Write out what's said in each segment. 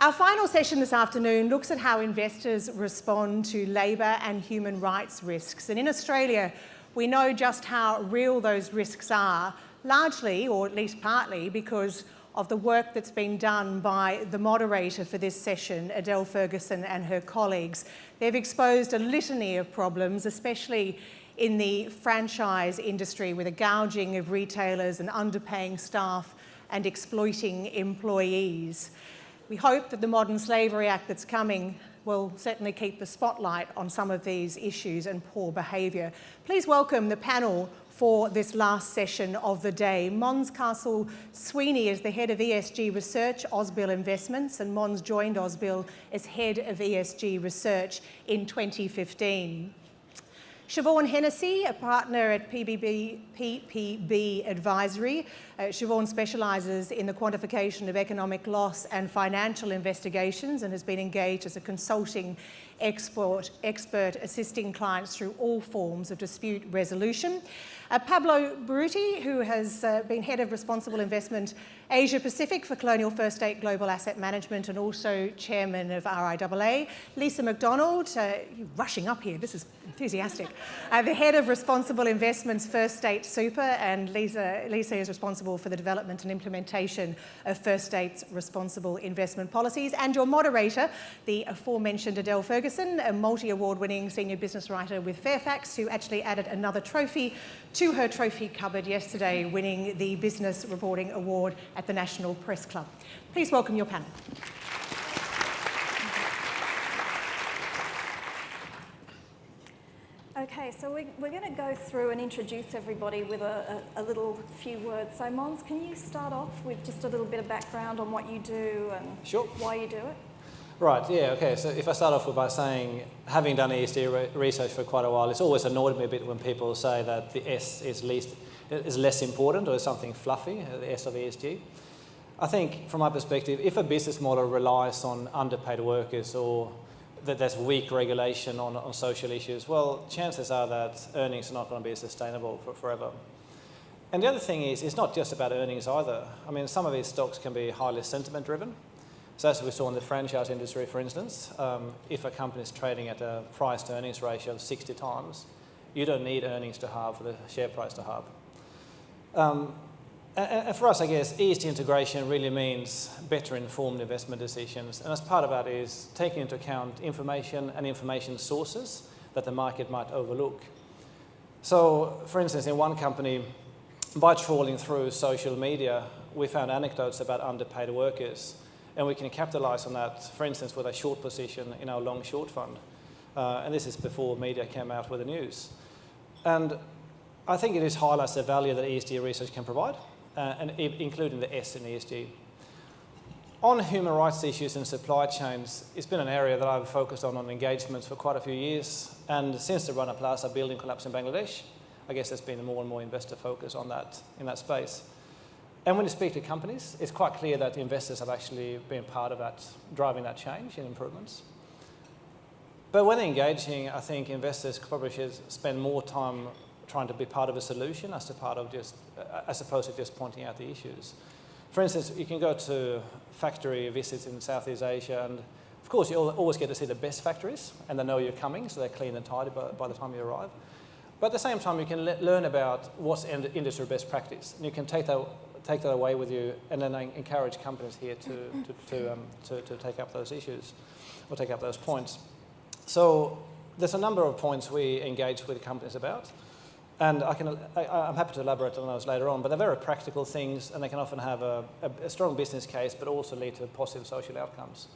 Our final session this afternoon looks at how investors respond to labour and human rights risks. And in Australia, we know just how real those risks are, largely, or at least partly, because of the work that's been done by the moderator for this session, Adele Ferguson, and her colleagues. They've exposed a litany of problems, especially in the franchise industry, with a gouging of retailers and underpaying staff and exploiting employees. We hope that the Modern Slavery Act that's coming will certainly keep the spotlight on some of these issues and poor behaviour. Please welcome the panel for this last session of the day. Mons Castle-Sweeney is the Head of ESG Research, Ausbil Investments, and Mons joined Ausbil as Head of ESG Research in 2015. Siobhan Hennessy, a partner at PPB Advisory. Siobhan specialises in the quantification of economic loss and financial investigations and has been engaged as a consulting expert assisting clients through all forms of dispute resolution. Pablo Baruti, who has been Head of Responsible Investment Asia Pacific for Colonial First State Global Asset Management and also Chairman of RIAA. Lisa McDonald, you're rushing up here, this is enthusiastic. The Head of Responsible Investments First State Super, and Lisa is responsible for the development and implementation of First State's responsible investment policies. And your moderator, the aforementioned Adele Ferguson, a multi-award-winning senior business writer with Fairfax, who actually added another trophy to her trophy cupboard yesterday, winning the Business Reporting Award at the National Press Club. Please welcome your panel. Okay, so we're going to go through and introduce everybody with a little few words. So Mons, can you start off with just a little bit of background on what you do and why you do it? Right, yeah, okay. So if I start off by saying, having done ESG research for quite a while, it's always annoyed me a bit when people say that the S is less important or is something fluffy, the S of ESG. I think, from my perspective, if a business model relies on underpaid workers or that there's weak regulation on social issues, well, chances are that earnings are not going to be sustainable for forever. And the other thing is, it's not just about earnings either. I mean, some of these stocks can be highly sentiment-driven. So as we saw in the franchise industry, for instance, if a company is trading at a price-to-earnings ratio of 60 times, you don't need earnings to halve for the share price to halve. And for us, I guess, ESG integration really means better informed investment decisions. And as part of that is taking into account information and information sources that the market might overlook. So, for instance, in one company, by trawling through social media, we found anecdotes about underpaid workers. And we can capitalise on that, for instance, with a short position in our long-short fund. And this is before media came out with the news. And I think it highlights the value that ESG research can provide, and including the S in ESG. On human rights issues and supply chains, it's been an area that I've focused on engagements for quite a few years. And since the Rana Plaza building collapse in Bangladesh, I guess there's been more and more investor focus on that in that space. And when you speak to companies, it's quite clear that investors have actually been part of that, driving that change in improvements. But when engaging, I think investors probably should spend more time trying to be part of a solution as opposed to just pointing out the issues. For instance, you can go to factory visits in Southeast Asia, and of course you always get to see the best factories, and they know you're coming, so they're clean and tidy by the time you arrive. But at the same time, you can learn about what's industry best practice, and you can take that away with you, and then encourage companies here to take up those issues or take up those points. So there's a number of points we engage with companies about, and I'm happy to elaborate on those later on, but they're very practical things, and they can often have a strong business case, but also lead to positive social outcomes.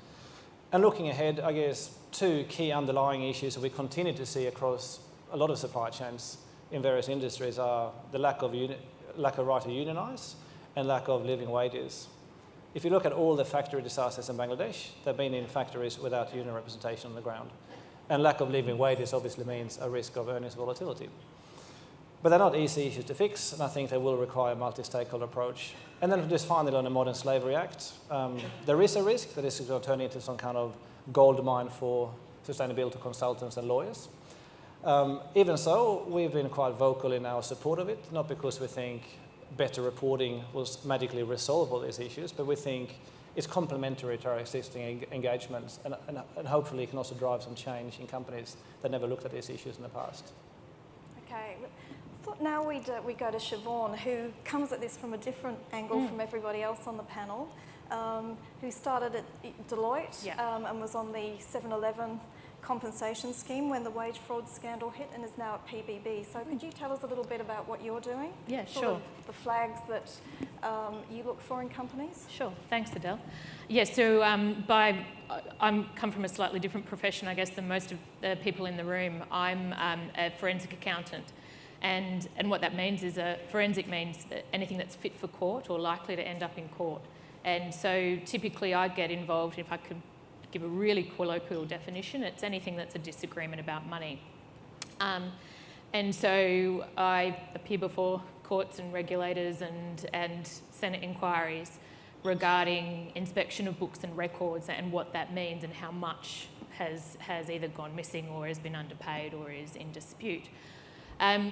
And looking ahead, I guess two key underlying issues that we continue to see across a lot of supply chains in various industries are the lack of right to unionise and lack of living wages. If you look at all the factory disasters in Bangladesh, they've been in factories without union representation on the ground. And lack of living wages obviously means a risk of earnings volatility. But they're not easy issues to fix, and I think they will require a multi-stakeholder approach. And then just finally on the Modern Slavery Act, there is a risk that this is going to turn into some kind of gold mine for sustainability consultants and lawyers. Even so, we've been quite vocal in our support of it, not because we think better reporting will magically resolve all these issues, but we think it's complementary to our existing engagements, and hopefully it can also drive some change in companies that never looked at these issues in the past. Okay. I thought now we go to Siobhan, who comes at this from a different angle from everybody else on the panel, who started at Deloitte and was on the 7-Eleven compensation scheme when the wage fraud scandal hit, and is now at PBB. So could you tell us a little bit about what you're doing? Yeah, sort sure. of the flags that you look for in companies? Sure, thanks Adele. Yeah, so I come from a slightly different profession, I guess, than most of the people in the room. I'm a forensic accountant, and what that means is forensic means that anything that's fit for court or likely to end up in court. And so typically I get involved, if I could give a really colloquial definition, it's anything that's a disagreement about money. And so I appear before courts and regulators and Senate inquiries regarding inspection of books and records and what that means and how much has either gone missing or has been underpaid or is in dispute.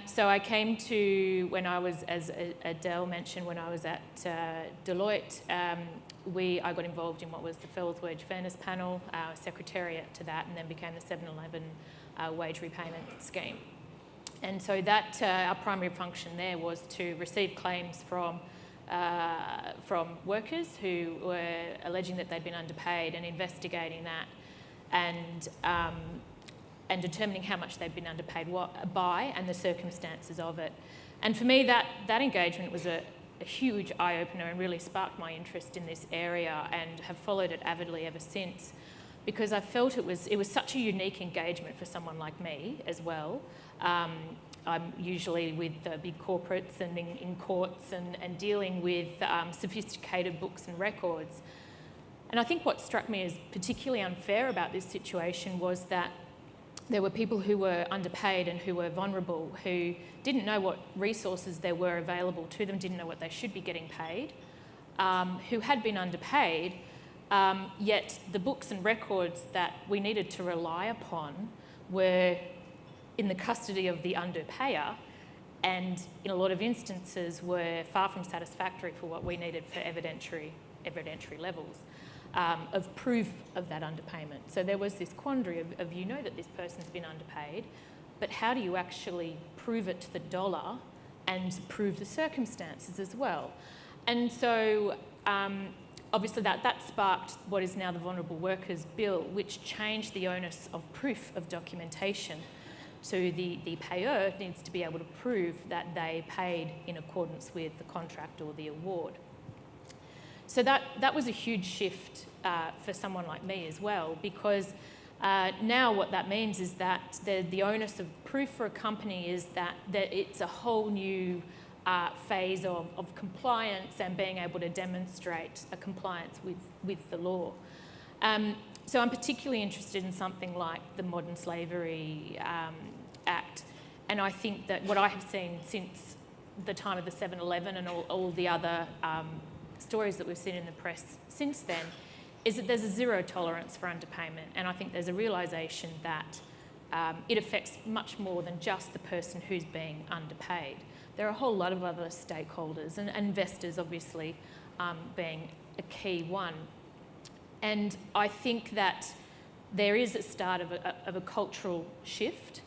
So I came to, when I was, as Adele mentioned, when I was at Deloitte, I got involved in what was the Fells Wage Fairness Panel, secretariat to that, and then became the 7-Eleven wage repayment scheme. And so that, our primary function there was to receive claims from workers who were alleging that they'd been underpaid and investigating that and determining how much they'd been underpaid by and the circumstances of it. And for me, that engagement was a huge eye-opener and really sparked my interest in this area, and have followed it avidly ever since, because I felt it was such a unique engagement for someone like me as well. I'm usually with big corporates and in courts and dealing with sophisticated books and records. And I think what struck me as particularly unfair about this situation was that there were people who were underpaid and who were vulnerable, who didn't know what resources there were available to them, didn't know what they should be getting paid, who had been underpaid, yet the books and records that we needed to rely upon were in the custody of the underpayer, and in a lot of instances were far from satisfactory for what we needed for evidentiary levels. Of proof of that underpayment. So there was this quandary of you know that this person's been underpaid, but how do you actually prove it to the dollar and prove the circumstances as well? And so obviously that sparked what is now the Vulnerable Workers Bill, which changed the onus of proof of documentation. So the payer needs to be able to prove that they paid in accordance with the contract or the award. So that was a huge shift for someone like me as well, because now what that means is that the onus of proof for a company is that it's a whole new phase of compliance and being able to demonstrate a compliance with the law. So I'm particularly interested in something like the Modern Slavery Act, and I think that what I have seen since the time of the 7-Eleven and all the other stories that we've seen in the press since then is that there's a zero tolerance for underpayment, and I think there's a realisation that it affects much more than just the person who's being underpaid. There are a whole lot of other stakeholders, and investors obviously being a key one. And I think that there is a start of a cultural shift,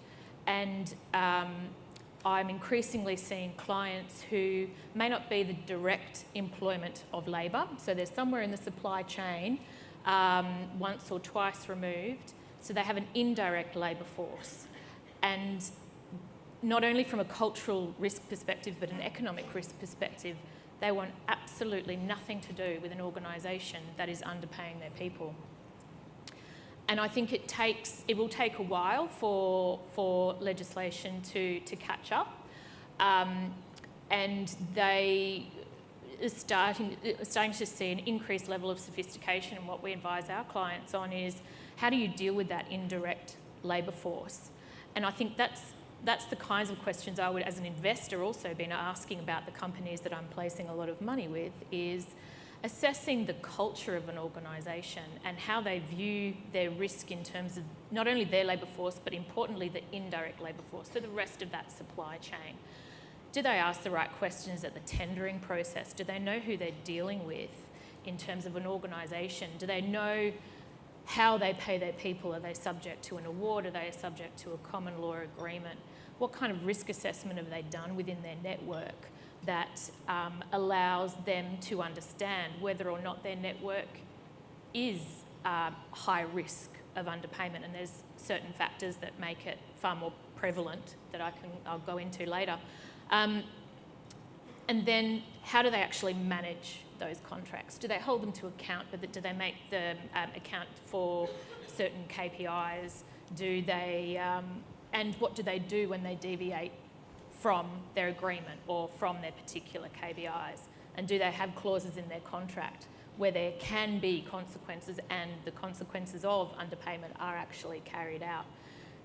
and I'm increasingly seeing clients who may not be the direct employment of labour, so they're somewhere in the supply chain, once or twice removed, so they have an indirect labour force. And not only from a cultural risk perspective, but an economic risk perspective, they want absolutely nothing to do with an organisation that is underpaying their people. And I think it will take a while for legislation to catch up, and they are starting to see an increased level of sophistication. And what we advise our clients on is how do you deal with that indirect labour force? And I think that's the kinds of questions I would, as an investor, also been asking about the companies that I'm placing a lot of money with, is assessing the culture of an organisation and how they view their risk in terms of not only their labour force, but importantly the indirect labour force, so the rest of that supply chain. Do they ask the right questions at the tendering process? Do they know who they're dealing with? in terms of an organisation? Do they know how they pay their people? Are they subject to an award? Are they subject to a common law agreement? What kind of risk assessment have they done within their network that allows them to understand whether or not their network is high risk of underpayment? And there's certain factors that make it far more prevalent that I'll go into later. And then how do they actually manage those contracts? Do they hold them to account, but do they make them account for certain KPIs? Do they, and what do they do when they deviate from their agreement or from their particular KPIs? And do they have clauses in their contract where there can be consequences and the consequences of underpayment are actually carried out?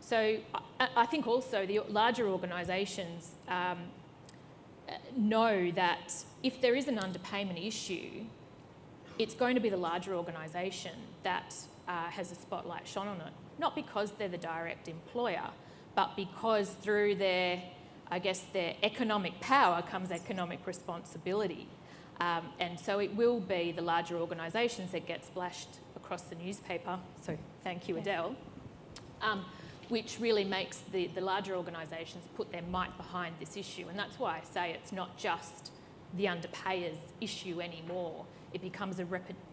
So I think also the larger organisations know that if there is an underpayment issue, it's going to be the larger organisation that has a spotlight shone on it. Not because they're the direct employer, but because through their, I guess, their economic power comes economic responsibility. And so it will be the larger organisations that get splashed across the newspaper. So thank you, Adele. Which really makes the larger organisations put their might behind this issue. And that's why I say it's not just the underpayers issue anymore. It becomes a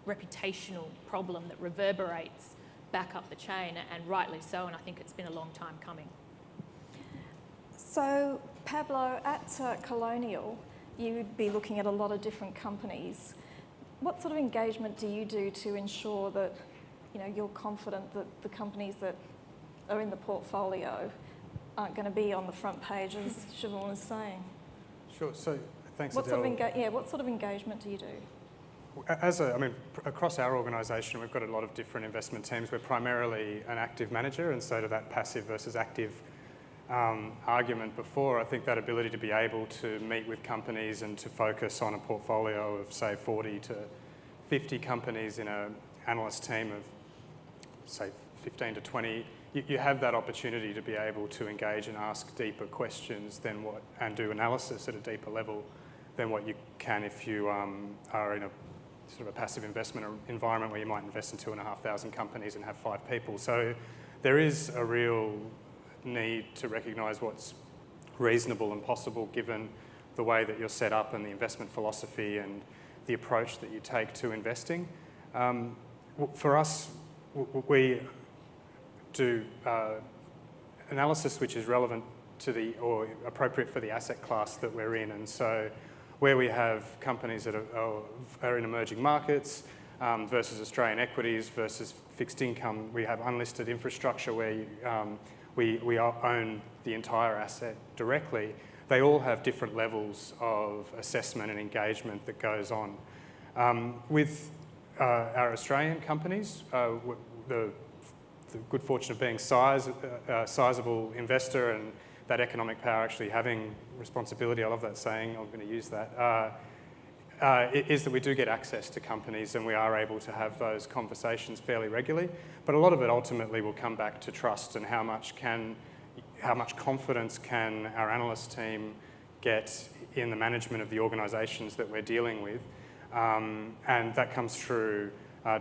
reputational problem that reverberates back up the chain, and rightly so, and I think it's been a long time coming. So, Pablo, at Colonial, you'd be looking at a lot of different companies. What sort of engagement do you do to ensure that, you know, you're confident that the companies that are in the portfolio aren't going to be on the front page, as Siobhan was saying? Sure. So, thanks, What Adele. what sort of engagement do you do? Across our organisation, we've got a lot of different investment teams. We're primarily an active manager, and so to that passive versus active argument before, I think that ability to be able to meet with companies and to focus on a portfolio of, say, 40 to 50 companies in an analyst team of, say, 15 to 20, you have that opportunity to be able to engage and ask deeper questions than what, and do analysis at a deeper level than what you can if you are in a sort of a passive investment environment where you might invest in 2,500 companies and have 5 people. So there is a real need to recognise what's reasonable and possible given the way that you're set up and the investment philosophy and the approach that you take to investing. For us, we do analysis which is relevant to the, or appropriate for the asset class that we're in. And so where we have companies that are in emerging markets versus Australian equities versus fixed income, we have unlisted infrastructure where we own the entire asset directly. They all have different levels of assessment and engagement that goes on. With our Australian companies, the good fortune of being a sizable investor and that economic power actually having responsibility, I love that saying, I'm going to use that, is that we do get access to companies and we are able to have those conversations fairly regularly. But a lot of it ultimately will come back to trust and how much confidence can our analyst team get in the management of the organisations that we're dealing with. And that comes through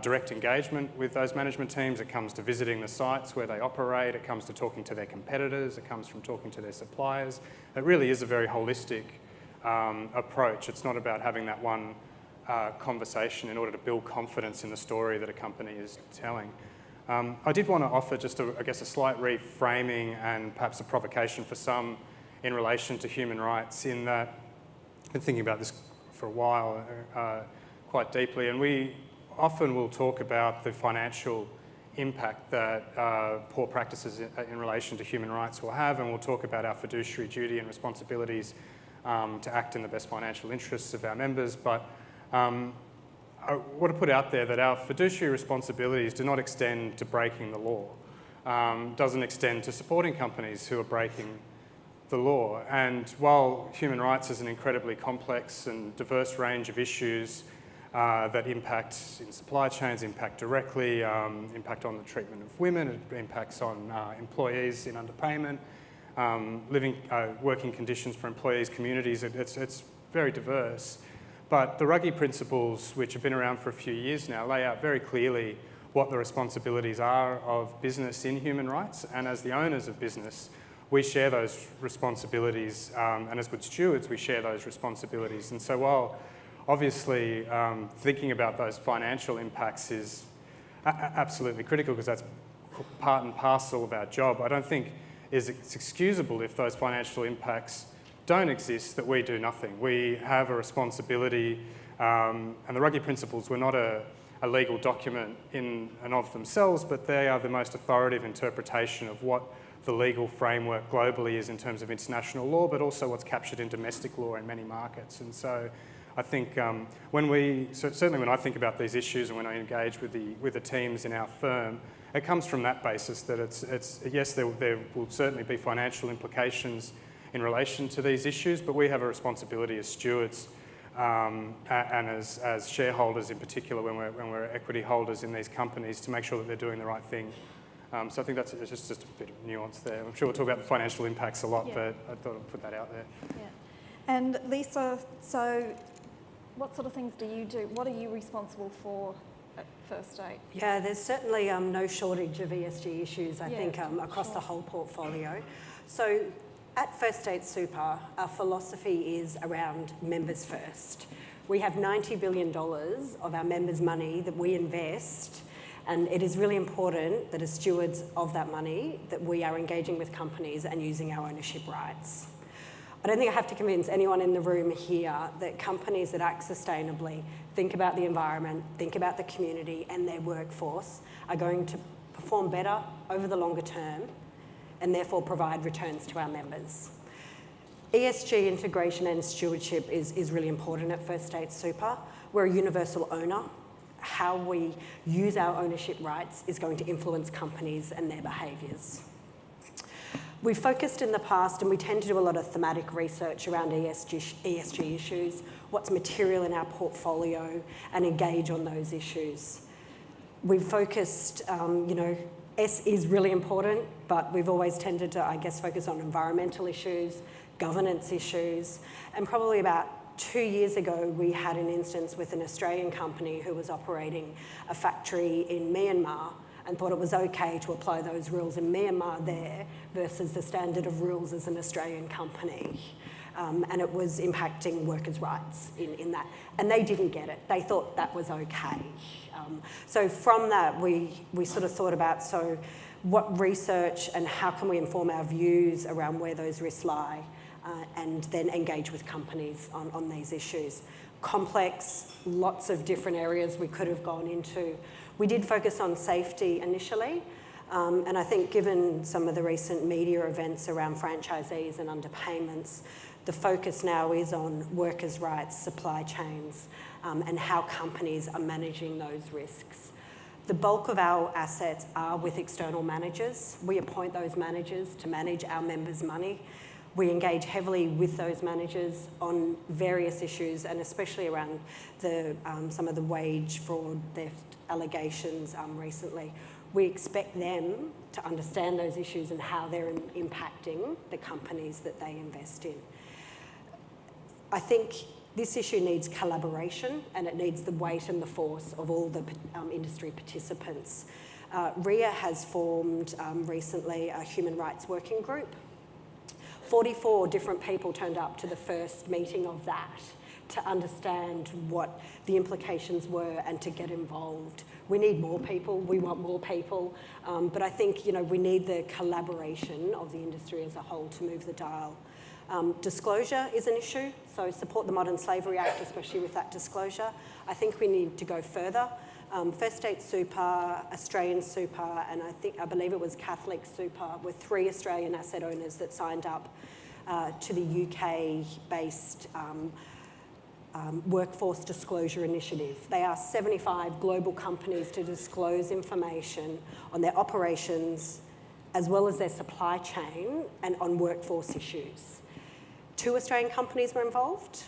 direct engagement with those management teams. It comes to visiting the sites where they operate. It comes to talking to their competitors. It comes from talking to their suppliers. It really is a very holistic approach. It's not about having that one conversation in order to build confidence in the story that a company is telling. I did want to offer just, I guess, a slight reframing and perhaps a provocation for some in relation to human rights, in that I've been thinking about this for a while quite deeply, and we often will talk about the financial impact that poor practices in relation to human rights will have, and we'll talk about our fiduciary duty and responsibilities to act in the best financial interests of our members. But I want to put out there that our fiduciary responsibilities do not extend to breaking the law, doesn't extend to supporting companies who are breaking the law. And while human rights is an incredibly complex and diverse range of issues that impact in supply chains, impact directly, impact on the treatment of women, it impacts on employees in underpayment, working conditions for employees, communities, it's very diverse. But the Ruggie principles, which have been around for a few years now, lay out very clearly what the responsibilities are of business in human rights, and as the owners of business, we share those responsibilities, and as good stewards, we share those responsibilities. And so while obviously thinking about those financial impacts is absolutely critical because that's part and parcel of our job, I don't think it's excusable if those financial impacts don't exist, that we do nothing. We have a responsibility, and the Ruggie principles were not a legal document in and of themselves, but they are the most authoritative interpretation of what the legal framework globally is in terms of international law, but also what's captured in domestic law in many markets. And so I think certainly when I think about these issues and when I engage with the teams in our firm, it comes from that basis that it's yes, there will certainly be financial implications in relation to these issues, but we have a responsibility as stewards and as shareholders in particular when we're equity holders in these companies to make sure that they're doing the right thing. So I think that's just a bit of nuance there. I'm sure we'll talk about the financial impacts a lot, but I thought I'd put that out there. Yeah. And Lisa, so what sort of things do you do? What are you responsible for at First State? Yeah, there's certainly no shortage of ESG issues, I think, across the whole portfolio. So at First State Super, our philosophy is around members first. We have $90 billion of our members' money that we invest, and it is really important that as stewards of that money that we are engaging with companies and using our ownership rights. I don't think I have to convince anyone in the room here that companies that act sustainably, think about the environment, think about the community and their workforce are going to perform better over the longer term and therefore provide returns to our members. ESG integration and stewardship is really important at First State Super. We're a universal owner. How we use our ownership rights is going to influence companies and their behaviours. We've focused in the past, and we tend to do a lot of thematic research around ESG issues, what's material in our portfolio, and engage on those issues. We've focused, S is really important, but we've always tended to, I guess, focus on environmental issues, governance issues, and probably about 2 years ago, we had an instance with an Australian company who was operating a factory in Myanmar and thought it was okay to apply those rules in Myanmar there versus the standard of rules as an Australian company. And it was impacting workers' rights in that. And they didn't get it. They thought that was okay. So from that, we sort of thought about, so what research and how can we inform our views around where those risks lie and then engage with companies on these issues. Complex, lots of different areas we could have gone into. We did focus on safety initially, and I think given some of the recent media events around franchisees and underpayments, the focus now is on workers' rights, supply chains, and how companies are managing those risks. The bulk of our assets are with external managers. We appoint those managers to manage our members' money. We engage heavily with those managers on various issues, and especially around some of the wage fraud, theft allegations recently. We expect them to understand those issues and how they're impacting the companies that they invest in. I think this issue needs collaboration and it needs the weight and the force of all the industry participants. RIA has formed recently a human rights working group. 44 different people turned up to the first meeting of that to understand what the implications were and to get involved. We need more people, we want more people, but I think we need the collaboration of the industry as a whole to move the dial. Disclosure is an issue, so support the Modern Slavery Act, especially with that disclosure. I think we need to go further. First State Super, Australian Super, and I believe it was Catholic Super, were 3 Australian asset owners that signed up to the UK-based Workforce Disclosure Initiative. They asked 75 global companies to disclose information on their operations as well as their supply chain and on workforce issues. 2 Australian companies were involved,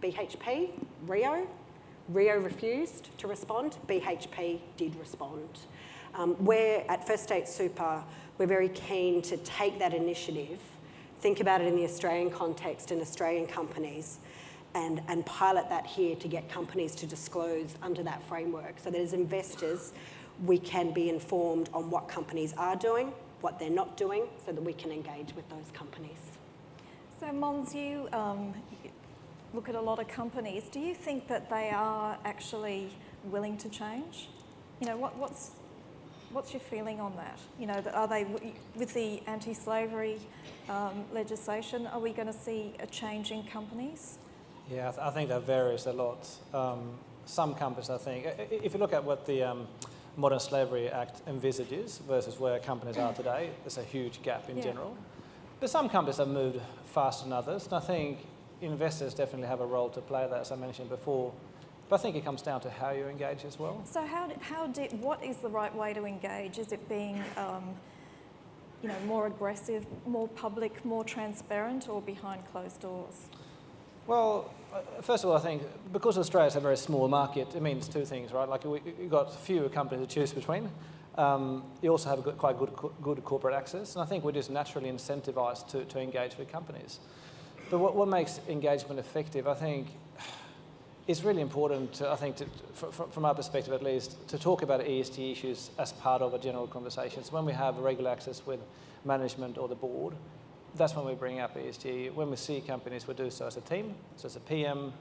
BHP, Rio. Rio refused to respond, BHP did respond. We're at First State Super, we're very keen to take that initiative, think about it in the Australian context and Australian companies, and pilot that here to get companies to disclose under that framework so that as investors, we can be informed on what companies are doing, what they're not doing, so that we can engage with those companies. So Mons, you look at a lot of companies. Do you think that they are actually willing to change? You know, what's your feeling on that? You know, are they, with the anti-slavery legislation, are we going to see a change in companies? Yeah, I think that varies a lot. Some companies, I think, if you look at what the Modern Slavery Act envisages versus where companies are today, there's a huge gap in general. But some companies have moved faster than others, and I think investors definitely have a role to play there, as I mentioned before. But I think it comes down to how you engage as well. So what is the right way to engage? Is it being, you know, more aggressive, more public, more transparent, or behind closed doors? Well, first of all, I think because Australia's a very small market, it means two things, right? Like you've got fewer companies to choose between. You also have quite good corporate access, and I think we're just naturally incentivised to engage with companies. But what makes engagement effective, I think, it's really important, from our perspective at least, to talk about ESG issues as part of a general conversation. So when we have regular access with management or the board, that's when we bring up ESG. When we see companies, we do so as a team, so as a PM,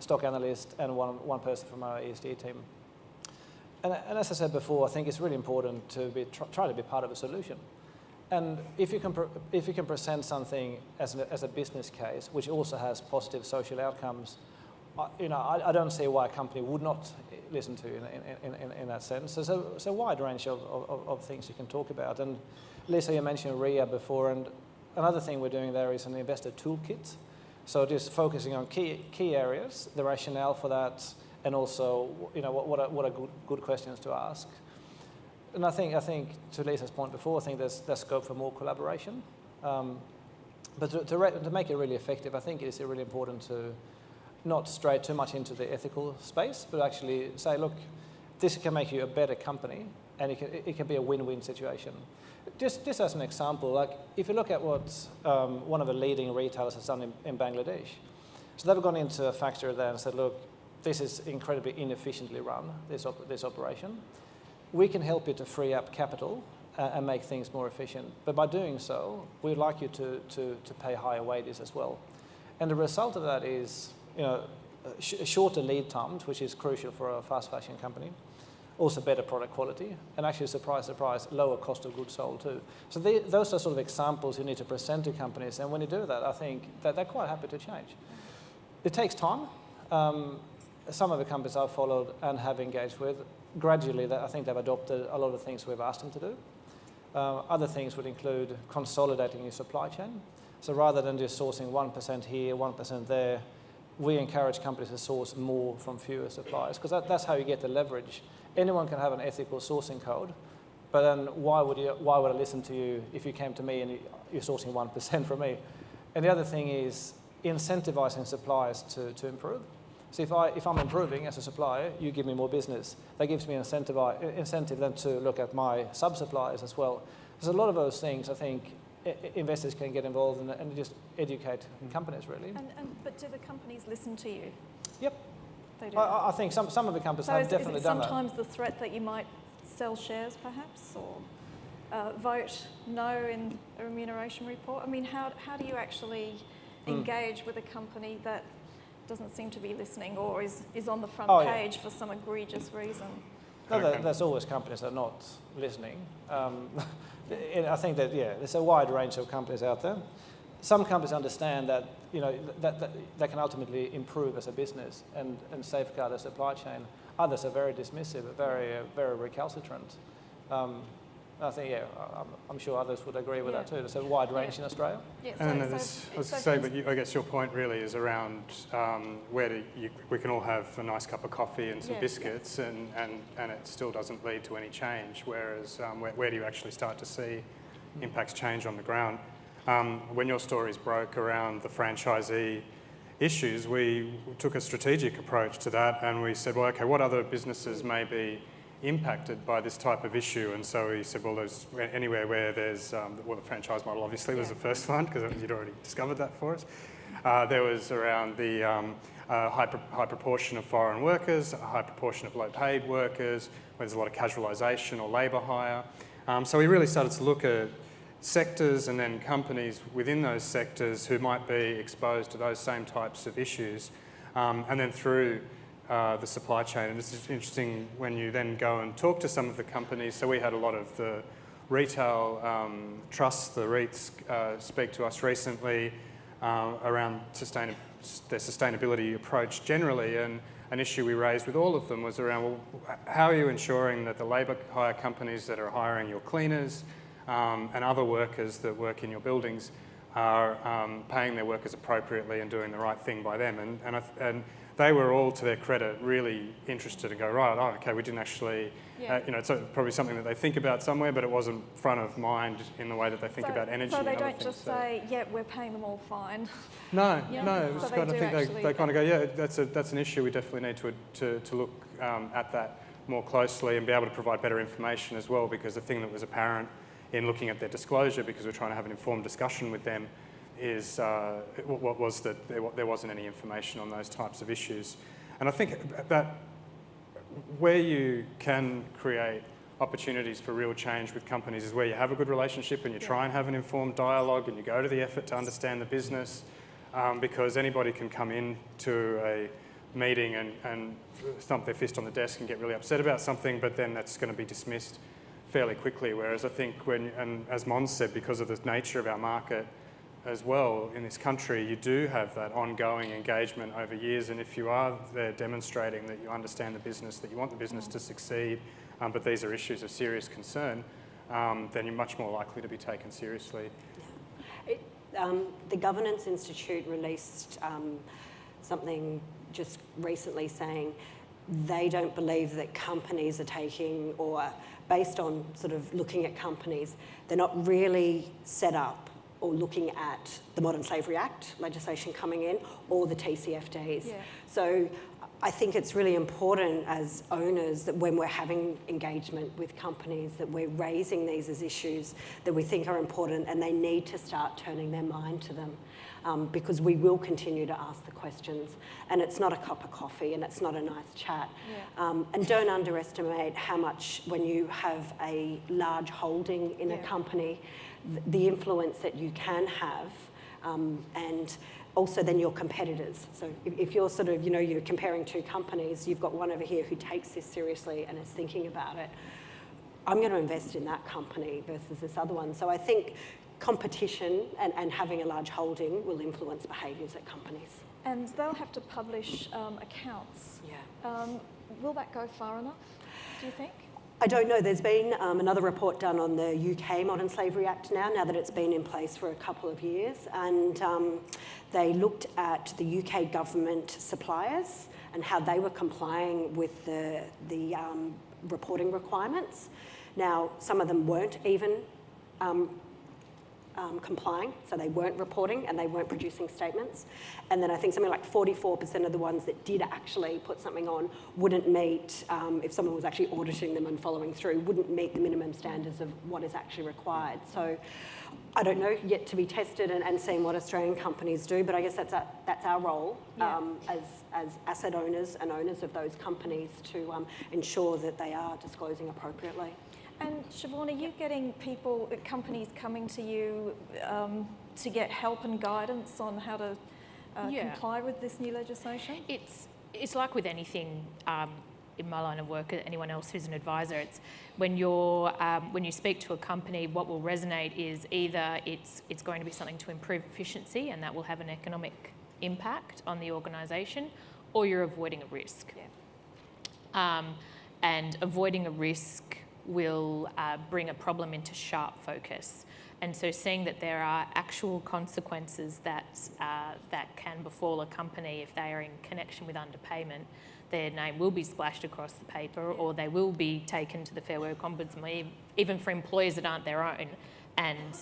stock analyst, and one person from our ESG team. And as I said before, I think it's really important to try to be part of a solution. And if you can present something as a business case, which also has positive social outcomes, you know, I don't see why a company would not listen to you in that sense. There's a wide range of things you can talk about. And Lisa, you mentioned RIA before, and another thing we're doing there is an investor toolkit. So just focusing on key areas, the rationale for that, and also, you know, what are good questions to ask. And I think to Lisa's point before, I think there's scope for more collaboration. But to make it really effective, I think it is really important to not stray too much into the ethical space, but actually say, look, this can make you a better company, and it can be a win-win situation. Just as an example, like if you look at what one of the leading retailers has done in Bangladesh, so they've gone into a factory there and said, look, this is incredibly inefficiently run, this operation. We can help you to free up capital and make things more efficient. But by doing so, we'd like you to pay higher wages as well. And the result of that is, you know, shorter lead times, which is crucial for a fast fashion company. Also better product quality, and actually, surprise, surprise, lower cost of goods sold too. So those are sort of examples you need to present to companies. And when you do that, I think that they're quite happy to change. It takes time. Some of the companies I've followed and have engaged with, gradually, I think they've adopted a lot of things we've asked them to do. Other things would include consolidating your supply chain. So rather than just sourcing 1% here, 1% there, we encourage companies to source more from fewer suppliers, because that's how you get the leverage. Anyone can have an ethical sourcing code, but then why would I listen to you if you came to me and you're sourcing 1% from me? And the other thing is incentivizing suppliers to improve. So if I'm improving as a supplier, you give me more business. That gives me an incentive then to look at my sub-suppliers as well. There's a lot of those things I think investors can get involved in and just educate companies really. But do the companies listen to you? Yep. They do. I think some of the companies have definitely done that. So is it sometimes the threat that you might sell shares perhaps, or vote no in a remuneration report? I mean, how do you actually engage with a company that doesn't seem to be listening, or is on the front page for some egregious reason? No, there's always companies that are not listening. I think that, there's a wide range of companies out there. Some companies understand that, you know, that they can ultimately improve as a business and safeguard their supply chain. Others are very dismissive, very recalcitrant. I think, I'm sure others would agree with that too. There's a wide range in Australia. Yeah, I was going to say, but I guess your point really is around we can all have a nice cup of coffee and some biscuits, and it still doesn't lead to any change. Whereas, where do you actually start to see impacts change on the ground? When your stories broke around the franchisee issues, we took a strategic approach to that, and we said, well, okay, what other businesses may be impacted by this type of issue? And so we said, well, there's anywhere where there's, the franchise model obviously was the first one, because you'd already discovered that for us. There was around the high proportion of foreign workers, a high proportion of low-paid workers, where there's a lot of casualisation or labour hire. So we really started to look at sectors and then companies within those sectors who might be exposed to those same types of issues, and then through the supply chain. And this is interesting when you then go and talk to some of the companies. So we had a lot of the retail trusts, the REITs, speak to us recently around their sustainability approach generally. And an issue we raised with all of them was around, well, how are you ensuring that the labour hire companies that are hiring your cleaners and other workers that work in your buildings are paying their workers appropriately and doing the right thing by them? And they were all, to their credit, really interested and go, right, oh, okay, we didn't actually, it's probably something that they think about somewhere, but it wasn't front of mind in the way that they think about energy. So they and other don't things. just say, yeah, we're paying them all fine. No, Yeah. no. It was So kind of, they I do think they kind of go, yeah, that's an issue. We definitely need to look at that more closely and be able to provide better information as well, because the thing that was apparent in looking at their disclosure, because we're trying to have an informed discussion with them, is what was that there wasn't any information on those types of issues. And I think that where you can create opportunities for real change with companies is where you have a good relationship and you try and have an informed dialogue and you go to the effort to understand the business, because anybody can come in-to a meeting and thump their fist on the desk and get really upset about something, but then that's going to be dismissed fairly quickly. Whereas I think and as Mon said, because of the nature of our market as well in this country, you do have that ongoing engagement over years, and if you are there demonstrating that you understand the business, that you want the business to succeed, but these are issues of serious concern, then you're much more likely to be taken seriously. The Governance Institute released something just recently saying they don't believe that companies are taking, or based on sort of looking at companies, they're not really set up or looking at the Modern Slavery Act legislation coming in or the TCFDs. Yeah. So I think it's really important as owners that when we're having engagement with companies, that we're raising these as issues that we think are important, and they need to start turning their mind to them, because we will continue to ask the questions, and it's not a cup of coffee and it's not a nice chat. Yeah. And don't underestimate how much, when you have a large holding in a company, the influence that you can have, and also then your competitors. So if you're sort of, you're comparing two companies, you've got one over here who takes this seriously and is thinking about it. I'm going to invest in that company versus this other one. So I think competition and having a large holding will influence behaviours at companies. And they'll have to publish accounts. Yeah. Will that go far enough, do you think? I don't know. There's been another report done on the UK Modern Slavery Act now that it's been in place for a couple of years, and they looked at the UK government suppliers and how they were complying with the reporting requirements. Now, some of them weren't even complying, so they weren't reporting and they weren't producing statements. And then I think something like 44% of the ones that did actually put something on wouldn't meet, if someone was actually auditing them and following through, wouldn't meet the minimum standards of what is actually required. So I don't know, yet to be tested and seeing what Australian companies do, but I guess that's our role as asset owners and owners of those companies to ensure that they are disclosing appropriately. And Siobhan, are you getting companies coming to you to get help and guidance on how to comply with this new legislation? It's like with anything in my line of work, anyone else who's an advisor. It's when you speak to a company, what will resonate is either it's going to be something to improve efficiency and that will have an economic impact on the organisation, or you're avoiding a risk. Yeah. And avoiding a risk will bring a problem into sharp focus. And so seeing that there are actual consequences that can befall a company if they are in connection with underpayment, their name will be splashed across the paper, or they will be taken to the Fair Work Ombudsman, even for employers that aren't their own, and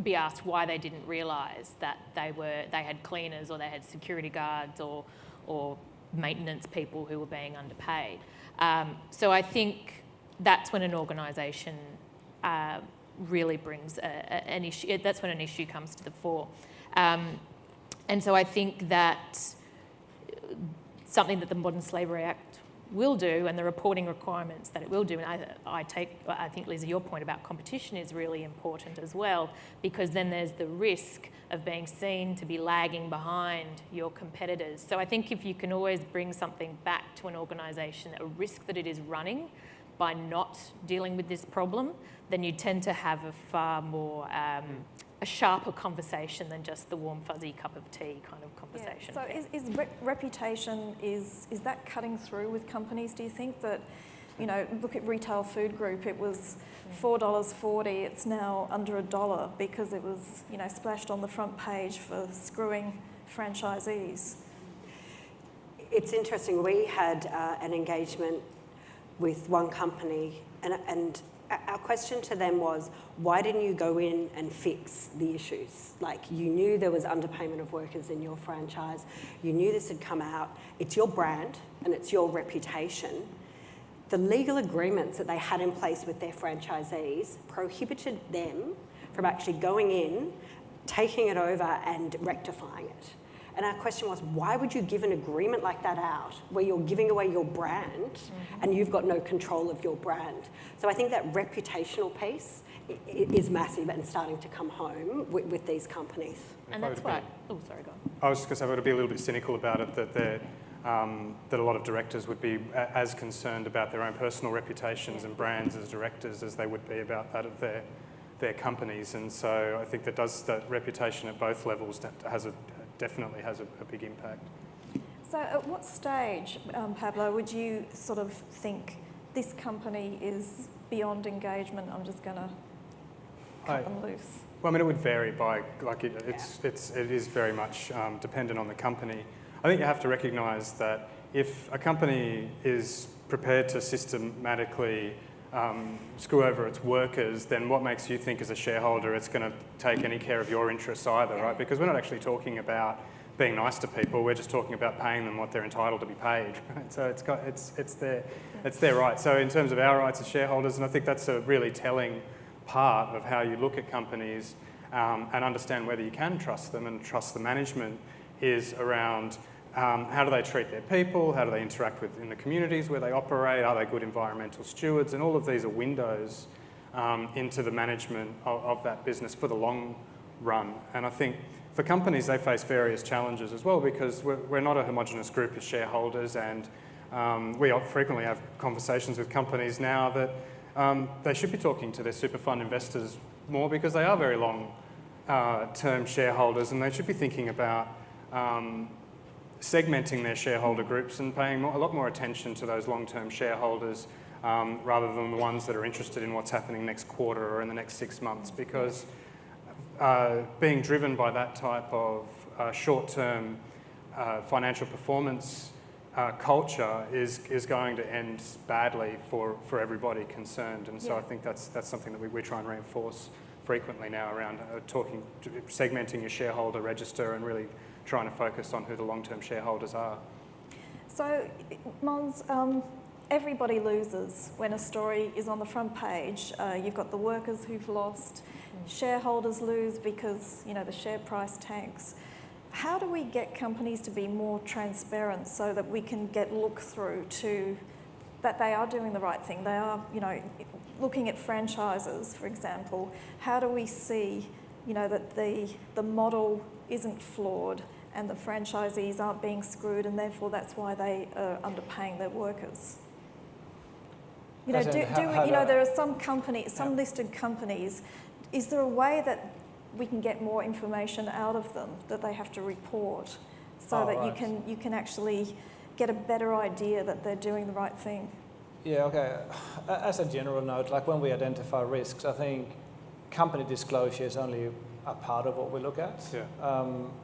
be asked why they didn't realise that they had cleaners or they had security guards or maintenance people who were being underpaid. So I think that's when an organisation really brings an issue. That's when an issue comes to the fore. And so I think that something that the Modern Slavery Act will do, and the reporting requirements that it will do, and I think, Lisa, your point about competition is really important as well, because then there's the risk of being seen to be lagging behind your competitors. So I think if you can always bring something back to an organisation, a risk that it is running by not dealing with this problem, then you tend to have a far more, a sharper conversation than just the warm fuzzy cup of tea kind of conversation. Yeah. So is reputation, is that cutting through with companies, do you think? That, you know, look at Retail Food Group, it was $4.40, it's now under $1 because it was, you know, splashed on the front page for screwing franchisees. It's interesting, we had an engagement with one company, and our question to them was, why didn't you go in and fix the issues? Like, you knew there was underpayment of workers in your franchise, you knew this had come out, it's your brand and it's your reputation. The legal agreements that they had in place with their franchisees prohibited them from actually going in, taking it over and rectifying it. And our question was, why would you give an agreement like that out where you're giving away your brand and you've got no control of your brand? So I think that reputational piece is massive and starting to come home with these companies. And that's why, oh, sorry, go on. I was just going to say, I would be a little bit cynical about it, that a lot of directors would be as concerned about their own personal reputations and brands as directors as they would be about that of their companies. And so I think that reputation at both levels definitely has a big impact. So at what stage, Pablo, would you sort of think this company is beyond engagement, I'm just going to cut them loose? Well, I mean, it would vary by, like, it is very much dependent on the company. I think you have to recognise that if a company is prepared to systematically screw over its workers, then what makes you think as a shareholder it's going to take any care of your interests either, right? Because we're not actually talking about being nice to people, we're just talking about paying them what they're entitled to be paid, right? So it's their right. So in terms of our rights as shareholders, and I think that's a really telling part of how you look at companies and understand whether you can trust them and trust the management, is around how do they treat their people, how do they interact in the communities where they operate, are they good environmental stewards, and all of these are windows into the management of that business for the long run. And I think for companies, they face various challenges as well, because we're not a homogenous group of shareholders, and we frequently have conversations with companies now that they should be talking to their super fund investors more, because they are very long term shareholders, and they should be thinking about segmenting their shareholder groups and paying a lot more attention to those long-term shareholders rather than the ones that are interested in what's happening next quarter or in the next 6 months, because being driven by that type of short-term financial performance culture is going to end badly for everybody concerned. And so I think that's something that we try and reinforce frequently now around segmenting your shareholder register and really trying to focus on who the long-term shareholders are. So, Mons, everybody loses when a story is on the front page. You've got the workers who've lost, shareholders lose because, you know, the share price tanks. How do we get companies to be more transparent so that we can get look-through to that they are doing the right thing? They are, you know, looking at franchises, for example. How do we see, you know, that the model isn't flawed and the franchisees aren't being screwed, and therefore that's why they are underpaying their workers? You know, there are some companies, some listed companies. Is there a way that we can get more information out of them that they have to report, so that you can actually get a better idea that they're doing the right thing? Yeah, okay. As a general note, like when we identify risks, I think company disclosure is only a part of what we look at. Yeah.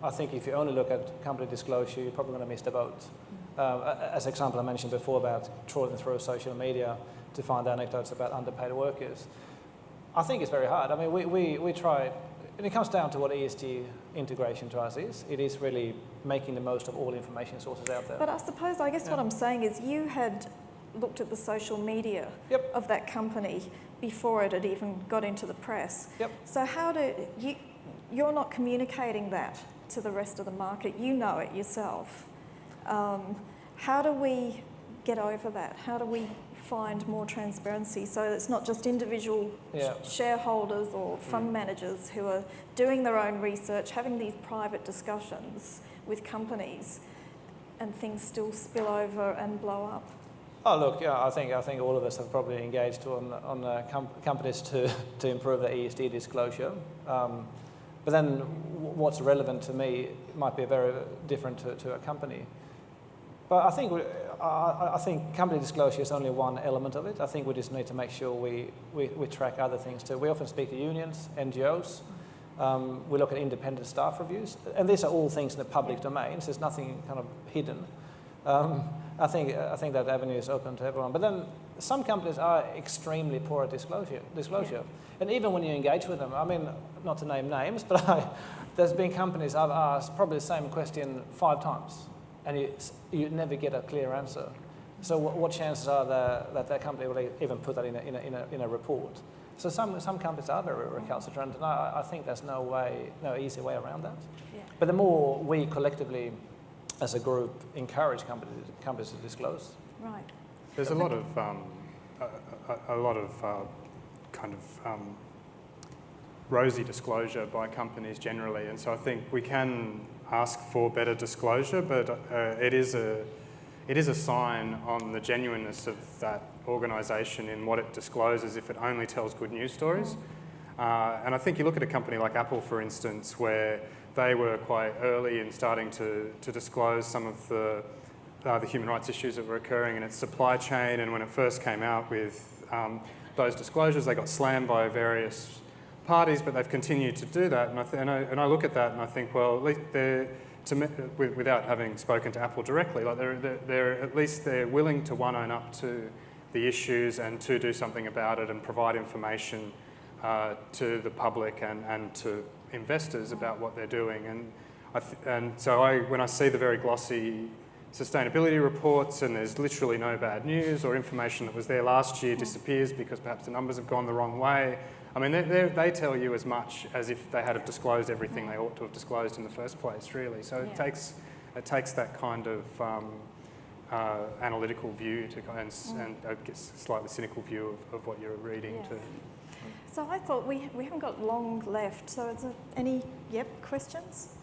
I think if you only look at company disclosure, you're probably going to miss the boat. As an example I mentioned before about trawling through social media to find anecdotes about underpaid workers, I think it's very hard. I mean, we try, and it comes down to what ESG integration to us is. It is really making the most of all information sources out there. But I guess what I'm saying is you had looked at the social media of that company before it had even got into the press. Yep. So how do you're not communicating that to the rest of the market. You know it yourself. How do we get over that? How do we find more transparency so it's not just individual shareholders or fund managers who are doing their own research, having these private discussions with companies, and things still spill over and blow up? Oh look, yeah, I think all of us have probably engaged on companies to improve their ESG disclosure. But then what's relevant to me might be very different to a company. But I think company disclosure is only one element of it. I think we just need to make sure we track other things too. We often speak to unions, NGOs. We look at independent staff reviews, and these are all things in the public domain, so there's nothing kind of hidden. I think that avenue is open to everyone. But then some companies are extremely poor at disclosure. And even when you engage with them, I mean, not to name names, but there's been companies I've asked probably the same question 5 times, and you never get a clear answer. So what chances are there that that company will even put that in a report? So some companies are very recalcitrant, and I think there's no easy way around that. Yeah. But the more we collectively, as a group, encourage companies to disclose. Right. There's a lot of rosy disclosure by companies generally, and so I think we can ask for better disclosure, but it is a sign on the genuineness of that organisation in what it discloses if it only tells good news stories. And I think you look at a company like Apple, for instance, where they were quite early in starting to disclose some of the human rights issues that were occurring in its supply chain, and when it first came out with those disclosures, they got slammed by various parties, but they've continued to do that. And I look at that and I think, well, at least without having spoken to Apple directly, like they're willing to own up to the issues and to do something about it and provide information to the public and to investors about what they're doing. And so when I see the very glossy sustainability reports and there's literally no bad news, or information that was there last year disappears because perhaps the numbers have gone the wrong way, I mean, they tell you as much as if they had have disclosed everything they ought to have disclosed in the first place, really. So it takes that kind of analytical view and I guess slightly cynical view of what you're reading too. So I thought we haven't got long left. So is there any questions?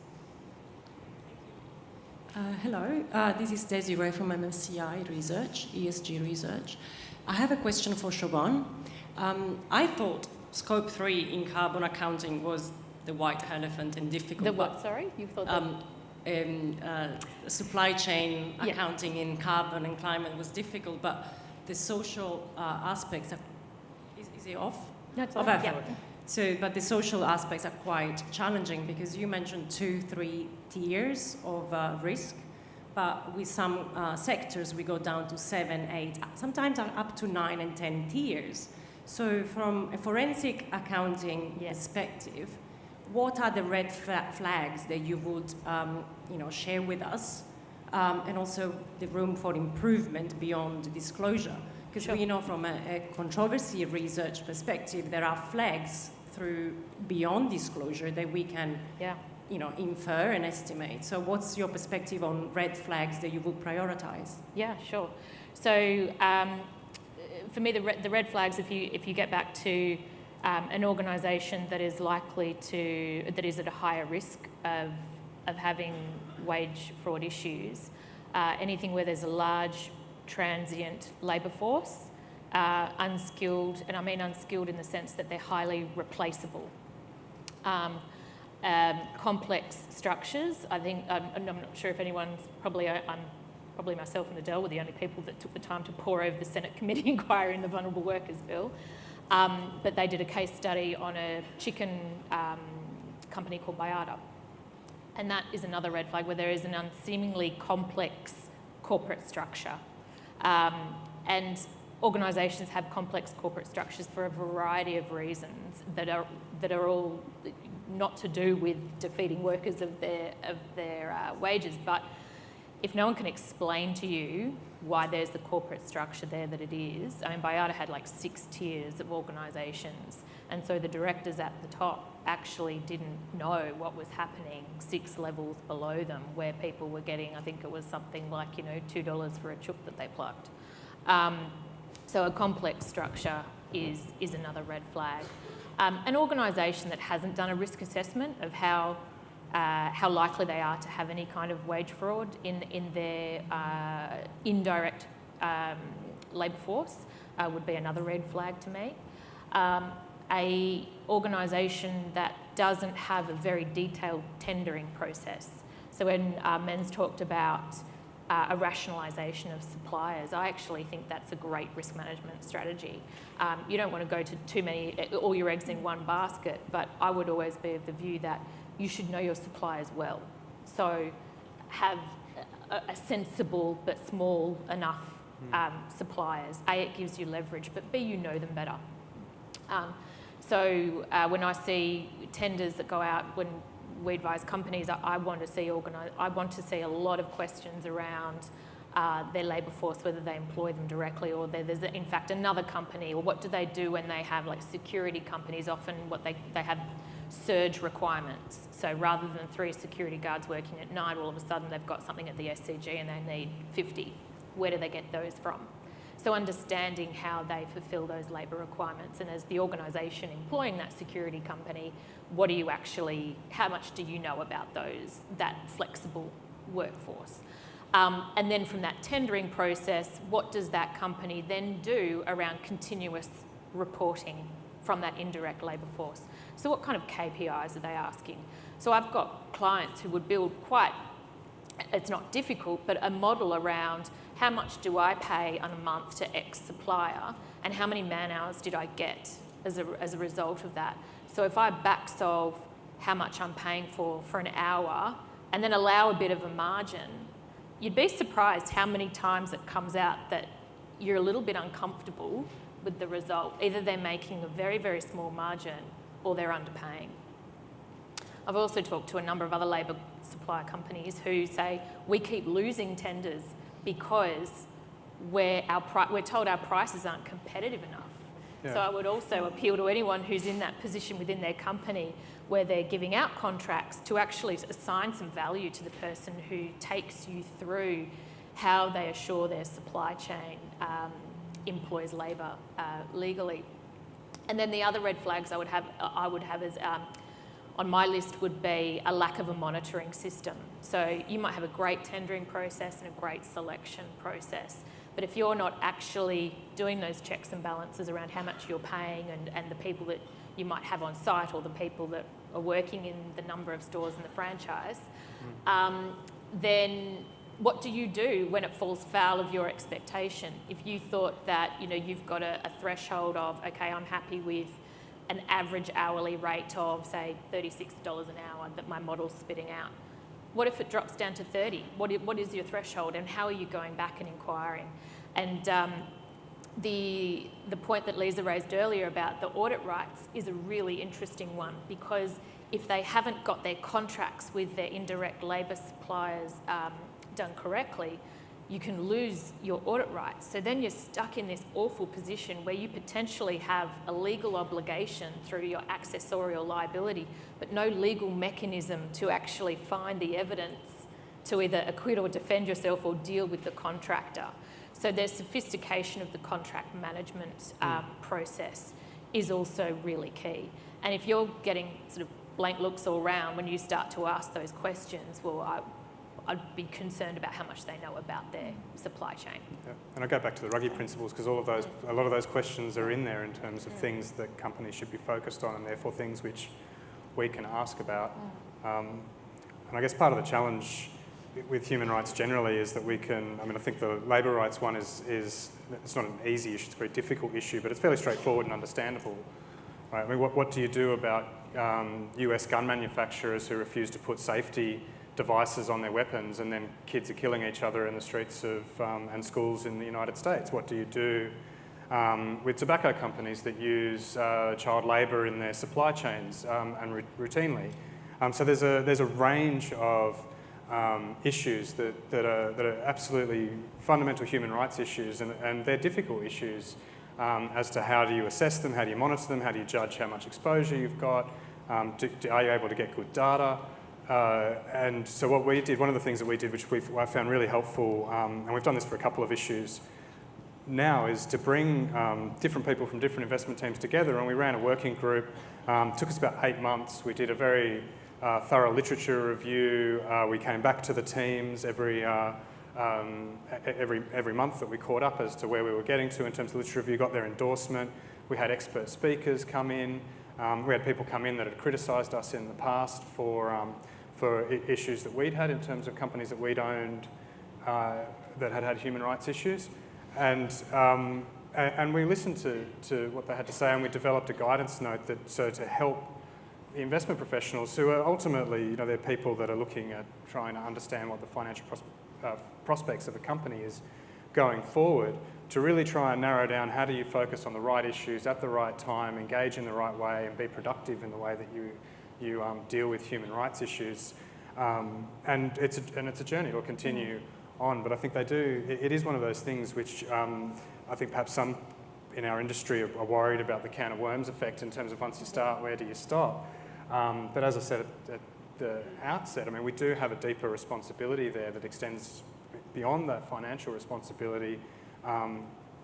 Hello, this is Desiree from MSCI Research, ESG Research. I have a question for Siobhan. I thought Scope 3 in carbon accounting was the white elephant and difficult. The what, sorry? You thought supply chain accounting in carbon and climate was difficult, but the social aspects are... Is it off? No, it's off. Yeah. So, but the social aspects are quite challenging because you mentioned 2-3 tiers of risk, but with some sectors we go down to 7, 8, sometimes up to 9 and 10 tiers. So from a forensic accounting perspective, what are the red flags that you would share with us, and also the room for improvement beyond disclosure? Because we know from a controversy research perspective, there are flags through beyond disclosure that we can infer and estimate. So what's your perspective on red flags that you would prioritize? Yeah, sure. So for me, the red flags, if you get back to an organisation that is that is at a higher risk of having wage fraud issues, anything where there's a large transient labour force, unskilled, and I mean unskilled in the sense that they're highly replaceable. Complex structures. I think I'm not sure if anyone's probably myself and Adele were the only people that took the time to pore over the Senate committee inquiry in the Vulnerable Workers Bill. But they did a case study on a chicken company called Baiada. And that is another red flag where there is an unseemingly complex corporate structure. And organisations have complex corporate structures for a variety of reasons that are all not to do with defeating workers of their wages, but if no one can explain to you why there's the corporate structure there that it is, I mean, Baiada had like 6 tiers of organisations And so the directors at the top actually didn't know what was happening 6 levels below them, where people were getting, I think it was something like, $2 for a chook that they plucked. So a complex structure is another red flag. An organisation that hasn't done a risk assessment of how likely they are to have any kind of wage fraud in their indirect labour force would be another red flag to me. A organisation that doesn't have a very detailed tendering process. So when Men's talked about a rationalisation of suppliers, I actually think that's a great risk management strategy. You don't want to go to all your eggs in one basket, but I would always be of the view that you should know your suppliers well. So have a sensible but small enough suppliers. A, it gives you leverage, but B, you know them better. So when I see tenders that go out, when we advise companies, I want to see a lot of questions around their labour force, whether they employ them directly or there's in fact another company, or what do they do when they have, like, security companies, often they have surge requirements. So rather than 3 security guards working at night, all of a sudden they've got something at the SCG and they need 50. Where do they get those from? So understanding how they fulfil those labour requirements, and as the organisation employing that security company, how much do you know about that flexible workforce? And then from that tendering process, what does that company then do around continuous reporting from that indirect labour force? So what kind of KPIs are they asking? So I've got clients who would build it's not difficult, but a model around how much do I pay on a month to X supplier and how many man hours did I get as a result of that. So if I back solve how much I'm paying for an hour and then allow a bit of a margin, you'd be surprised how many times it comes out that you're a little bit uncomfortable with the result. Either they're making a very, very small margin or they're underpaying. I've also talked to a number of other labour supply companies who say we keep losing tenders because we're told our prices aren't competitive enough. Yeah. So I would also appeal to anyone who's in that position within their company where they're giving out contracts to actually assign some value to the person who takes you through how they assure their supply chain employs labour legally. And then the other red flags I would have as on my list would be a lack of a monitoring system. So you might have a great tendering process and a great selection process, but if you're not actually doing those checks and balances around how much you're paying and the people that you might have on site or the people that are working in the number of stores in the franchise, then what do you do when it falls foul of your expectation? If you thought that you've got a threshold of, okay, I'm happy with an average hourly rate of, say, $36 an hour that my model's spitting out. What if it drops down to 30? What is your threshold, and how are you going back and inquiring? And the point that Lisa raised earlier about the audit rights is a really interesting one, because if they haven't got their contracts with their indirect labour suppliers done correctly, you can lose your audit rights. So then you're stuck in this awful position where you potentially have a legal obligation through your accessorial liability, but no legal mechanism to actually find the evidence to either acquit or defend yourself or deal with the contractor. So there's sophistication of the contract management process is also really key. And if you're getting sort of blank looks all round when you start to ask those questions, well, I'd be concerned about how much they know about their supply chain. Yeah. And I go back to the Ruggie principles, because a lot of those questions are in there in terms of things that companies should be focused on, and therefore things which we can ask about. And I guess part of the challenge with human rights generally is that I think the labour rights one is it's not an easy issue, it's a very difficult issue, but it's fairly straightforward and understandable. Right? I mean, what do you do about US gun manufacturers who refuse to put safety devices on their weapons, and then kids are killing each other in the streets of and schools in the United States? What do you do with tobacco companies that use child labour in their supply chains and routinely? So there's a range of issues that are absolutely fundamental human rights issues, and they're difficult issues as to how do you assess them, how do you monitor them, how do you judge how much exposure you've got, are you able to get good data? And so what we did, one of the things that we did, which I found really helpful, and we've done this for a couple of issues now, is to bring different people from different investment teams together, and we ran a working group. Took us about 8 months. We did a very thorough literature review. We came back to the teams every month that we caught up as to where we were getting to in terms of literature review, got their endorsement. We had expert speakers come in. We had people come in that had criticised us in the past for issues that we'd had in terms of companies that we'd owned that had human rights issues. And we listened to what they had to say, and we developed a guidance note to help the investment professionals who are ultimately, they're people that are looking at trying to understand what the financial prospects of a company is going forward, to really try and narrow down how do you focus on the right issues at the right time, engage in the right way, and be productive in the way that you deal with human rights issues. And it's a journey. It'll continue on, but I think it is one of those things which I think perhaps some in our industry are worried about the can of worms effect in terms of once you start, where do you stop? But as I said at the outset, we do have a deeper responsibility there that extends beyond that financial responsibility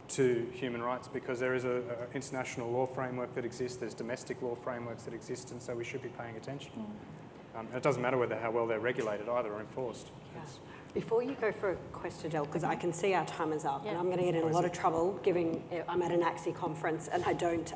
to human rights, because there is an international law framework that exists, there's domestic law frameworks that exist, and so we should be paying attention. It doesn't matter how well they're regulated either or enforced. Yeah. Before you go for a question, Del, because I can see our time is up, and I'm going to get in a lot of trouble giving. I'm at an ACSI conference and I don't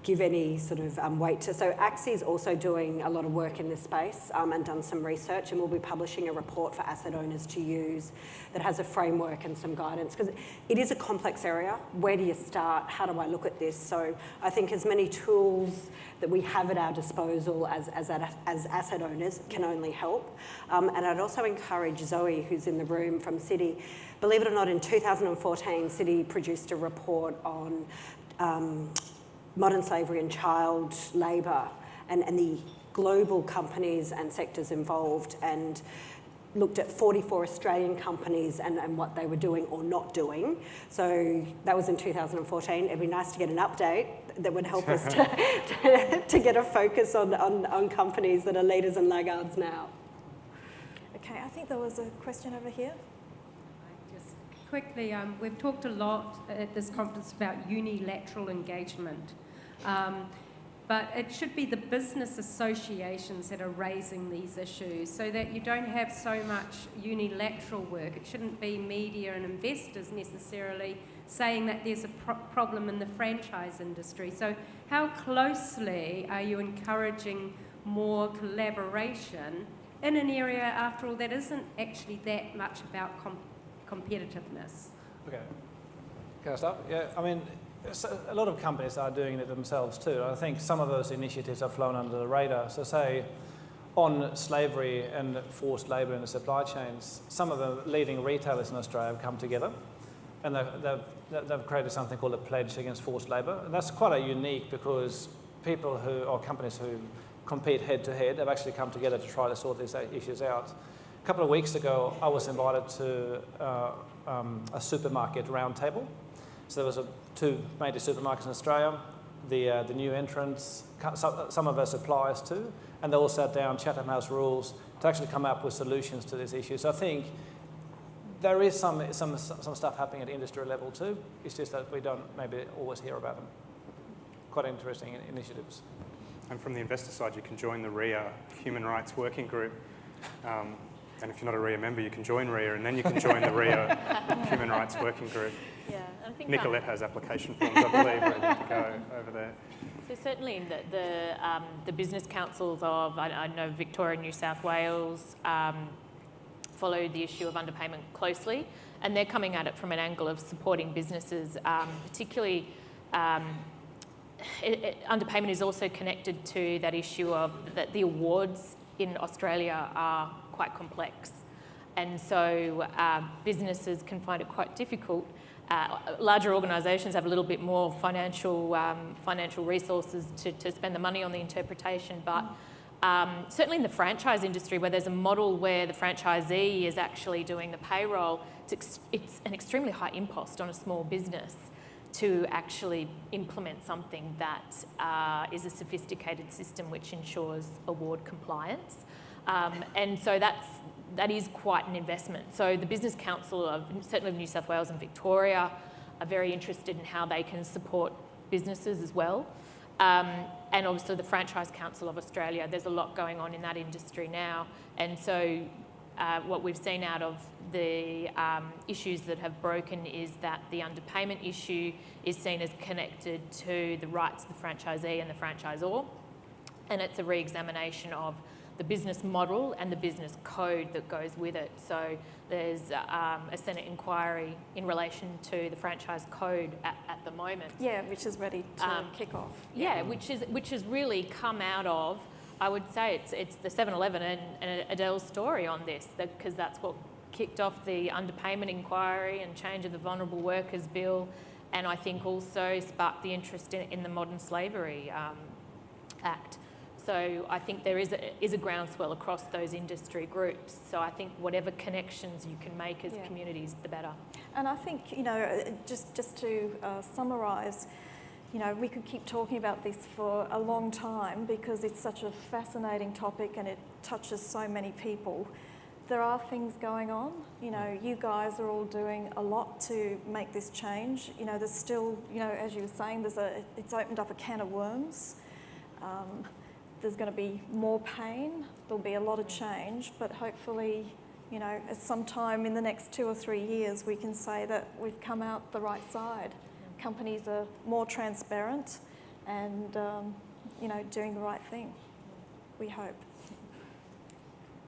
give any sort of weight to. So ACSI is also doing a lot of work in this space and done some research, and we'll be publishing a report for asset owners to use that has a framework and some guidance, because it is a complex area. Where do you start? How do I look at this? So I think as many tools that we have at our disposal as asset owners can only help. And I'd also encourage Zoe, who's in the room from Citi. Believe it or not, in 2014, Citi produced a report on modern slavery and child labour and the global companies and sectors involved, and looked at 44 Australian companies and what they were doing or not doing. So that was in 2014. It'd be nice to get an update that would help us to get a focus on companies that are leaders and laggards now. Okay, I think there was a question over here. Just quickly, we've talked a lot at this conference about unilateral engagement. But it should be the business associations that are raising these issues, so that you don't have so much unilateral work. It shouldn't be media and investors necessarily saying that there's a problem in the franchise industry. So how closely are you encouraging more collaboration in an area, after all, that isn't actually that much about competitiveness? Okay. Can I start? Yeah, a lot of companies are doing it themselves too. I think some of those initiatives have flown under the radar. So say on slavery and forced labour in the supply chains, some of the leading retailers in Australia have come together, and they've created something called a pledge against forced labour. And that's quite unique, because companies who compete head to head have actually come together to try to sort these issues out. A couple of weeks ago, I was invited to a supermarket roundtable. So there was two major supermarkets in Australia, the new entrants, some of our suppliers too, and they all sat down, Chatham House rules, to actually come up with solutions to this issue. So I think there is some stuff happening at industry level too. It's just that we don't maybe always hear about them. Quite interesting initiatives. And from the investor side, you can join the RIA Human Rights Working Group. And if you're not a RIA member, you can join RIA, and then you can join the RIA Human Rights Working Group. Yeah, I think Nicolette has application forms, I believe, ready to go over there. So certainly in the business councils of, I know Victoria and New South Wales follow the issue of underpayment closely, and they're coming at it from an angle of supporting businesses, particularly underpayment is also connected to that issue of that the awards in Australia are quite complex, and so businesses can find it quite difficult. Larger organisations have a little bit more financial resources to spend the money on the interpretation, but certainly in the franchise industry, where there's a model where the franchisee is actually doing the payroll, it's an extremely high impost on a small business to actually implement something that is a sophisticated system which ensures award compliance. And so that is quite an investment. So the Business Council of certainly New South Wales and Victoria are very interested in how they can support businesses as well. And obviously the Franchise Council of Australia, there's a lot going on in that industry now. And so what we've seen out of the issues that have broken is that the underpayment issue is seen as connected to the rights of the franchisee and the franchisor. And it's a re-examination of the business model and the business code that goes with it. So there's a Senate inquiry in relation to the franchise code at the moment. Yeah, which is ready to kick off. Yeah, which has really come out of, I would say it's the 7-Eleven and Adele's story on this, because that's what kicked off the underpayment inquiry and change of the Vulnerable Workers Bill, and I think also sparked the interest in the Modern Slavery Act. So I think there is a groundswell across those industry groups. So I think whatever connections you can make as communities, the better. And I think, just to summarise, we could keep talking about this for a long time because it's such a fascinating topic and it touches so many people. There are things going on. You guys are all doing a lot to make this change. There's still, as you were saying, it's opened up a can of worms. There's going to be more pain, there'll be a lot of change, but hopefully, at some time in the next 2 or 3 years, we can say that we've come out the right side. Companies are more transparent and, doing the right thing, we hope.